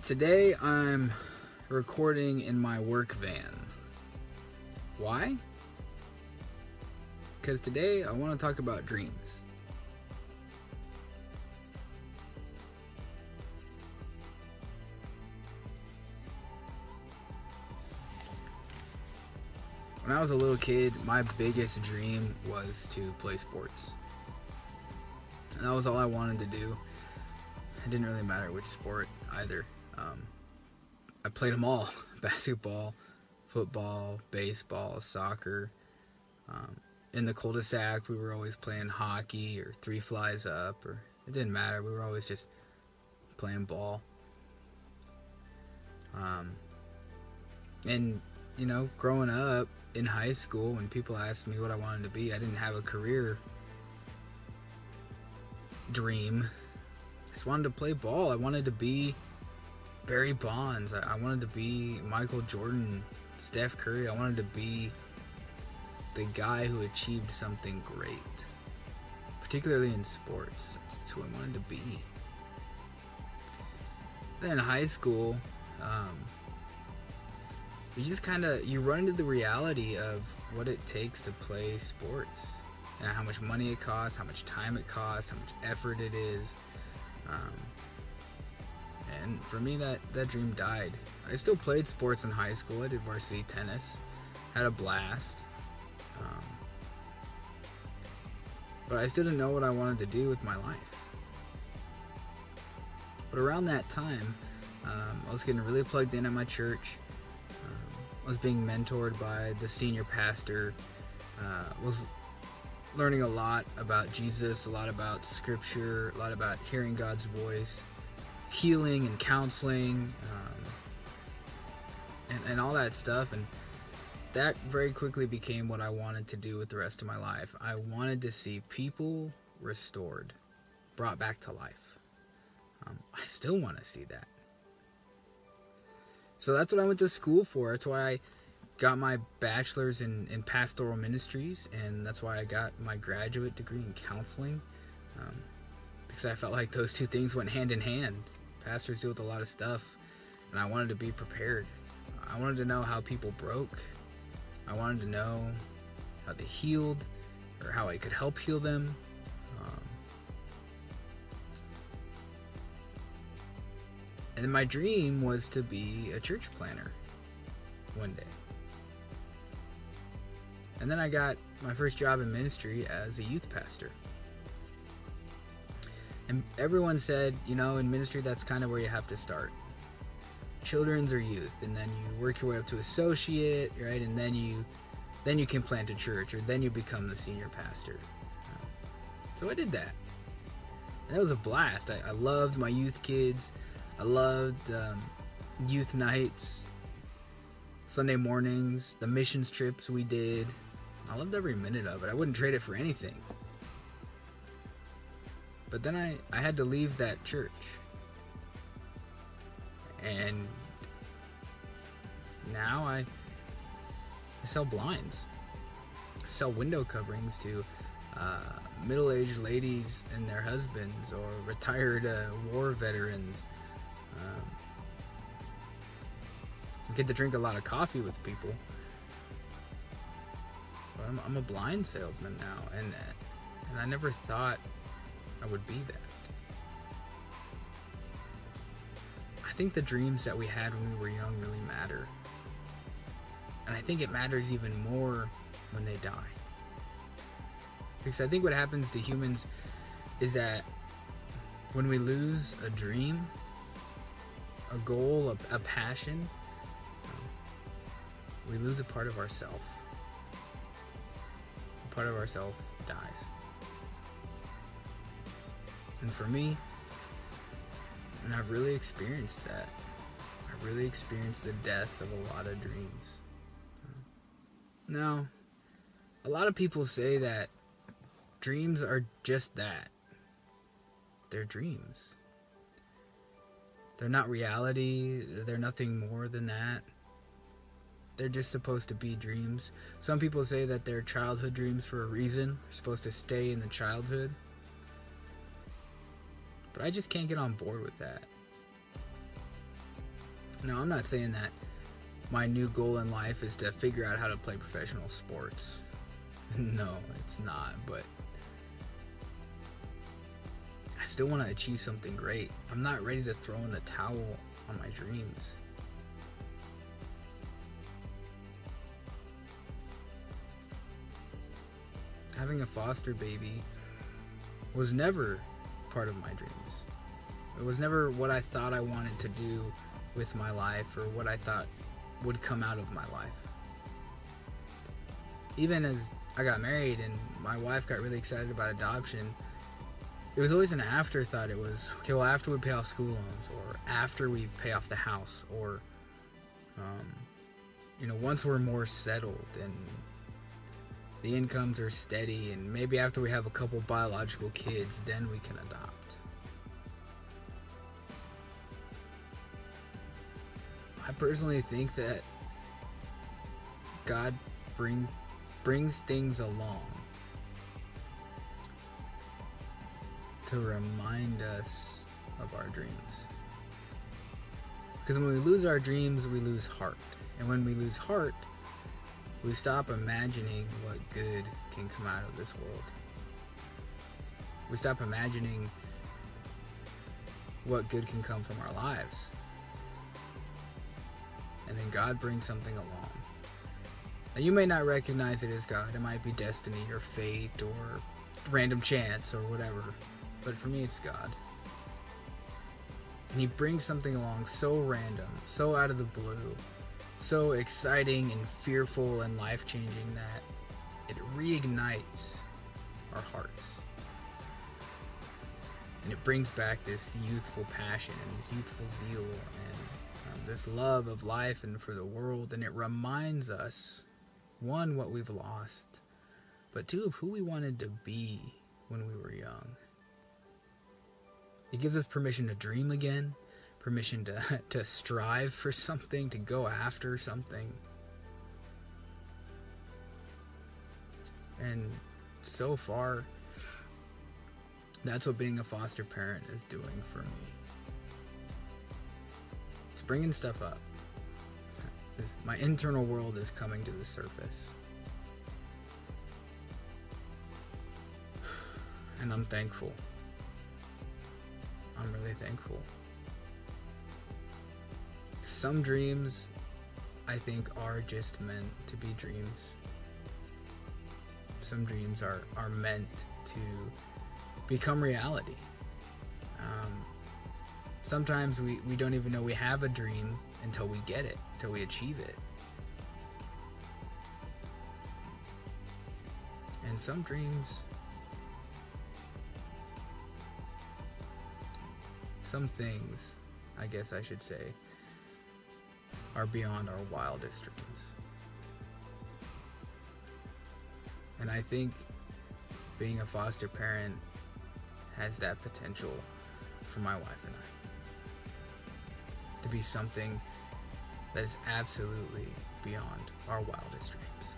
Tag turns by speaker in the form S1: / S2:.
S1: Today I'm recording in my work van. Why? Because today I want to talk about dreams. When I was a little kid, my biggest dream was to play sports. And that was all I wanted to do. It didn't really matter which sport either. I played them all: basketball, football, baseball, soccer. In the cul-de-sac, we were always playing hockey or three flies up, or it didn't matter. We were always just playing ball. And growing up in high school, when people asked me what I wanted to be, I didn't have a career dream. I just wanted to play ball. I wanted to be Barry Bonds. I wanted to be Michael Jordan, Steph Curry. I wanted to be the guy who achieved something great, particularly in sports. That's who I wanted to be. Then in high school, you just you run into the reality of what it takes to play sports, and how much money it costs, how much time it costs, how much effort it is. And for me, that dream died. I still played sports in high school. I did varsity tennis, had a blast. But I still didn't know what I wanted to do with my life. But around that time, I was getting really plugged in at my church. I was being mentored by the senior pastor. Was learning a lot about Jesus, a lot about scripture, a lot about hearing God's voice, healing and counseling, and all that stuff. And that very quickly became what I wanted to do with the rest of my life. I wanted to see people restored, brought back to life. I still want to see that. So that's what I went to school for. That's why I got my bachelor's in pastoral ministries, and that's why I got my graduate degree in counseling, because I felt like those two things went hand in hand. Pastors deal with a lot of stuff, and I wanted to be prepared. I wanted to know how people broke. I wanted to know how they healed, or how I could help heal them. And my dream was to be a church planner one day. And then I got my first job in ministry as a youth pastor. And everyone said, in ministry, that's kind of where you have to start. Children's or youth, and then you work your way up to associate, right? And then you can plant a church, or then you become the senior pastor. So I did that. And it was a blast. I loved my youth kids. I loved youth nights, Sunday mornings, the missions trips we did. I loved every minute of it. I wouldn't trade it for anything. But then I had to leave that church. And now I sell blinds. I sell window coverings to middle-aged ladies and their husbands, or retired war veterans. I get to drink a lot of coffee with people. But I'm a blind salesman now, and I never thought I would be that. I think the dreams that we had when we were young really matter. And I think it matters even more when they die. Because I think what happens to humans is that when we lose a dream, a goal, a passion, we lose a part of ourself. A part of ourself dies. And for me, and I've really experienced that. I really experienced the death of a lot of dreams. Now, a lot of people say that dreams are just that. They're dreams. They're not reality. They're nothing more than that. They're just supposed to be dreams. Some people say that they're childhood dreams for a reason. They're supposed to stay in the childhood. But I just can't get on board with that. No, I'm not saying that my new goal in life is to figure out how to play professional sports. No, it's not, but I still want to achieve something great. I'm not ready to throw in the towel on my dreams. Having a foster baby was never part of my dreams. It was never what I thought I wanted to do with my life or what I thought would come out of my life. Even as I got married and my wife got really excited about adoption, it was always an afterthought. It was, okay, well, after we pay off school loans, or after we pay off the house, or, once we're more settled and the incomes are steady, and maybe after we have a couple biological kids, then we can adopt. I personally think that God brings things along to remind us of our dreams. Because when we lose our dreams, we lose heart. And when we lose heart, we stop imagining what good can come out of this world. We stop imagining what good can come from our lives. And then God brings something along. Now, you may not recognize it as God. It might be destiny or fate or random chance or whatever. But for me, it's God. And He brings something along so random, so out of the blue, so exciting and fearful and life-changing that it reignites our hearts. And it brings back this youthful passion and this youthful zeal and this love of life and for the world. And it reminds us, one, what we've lost, but two, of who we wanted to be when we were young. It gives us permission to dream again, permission to strive for something, to go after something. And so far, that's what being a foster parent is doing for me. It's bringing stuff up. My internal world is coming to the surface. And I'm thankful. I'm really thankful. Some dreams, I think, are just meant to be dreams. Some dreams are meant to become reality. Sometimes we don't even know we have a dream until we get it, until we achieve it. And some dreams, some things, I guess I should say, are beyond our wildest dreams. And I think being a foster parent has that potential for my wife and I to be something that is absolutely beyond our wildest dreams.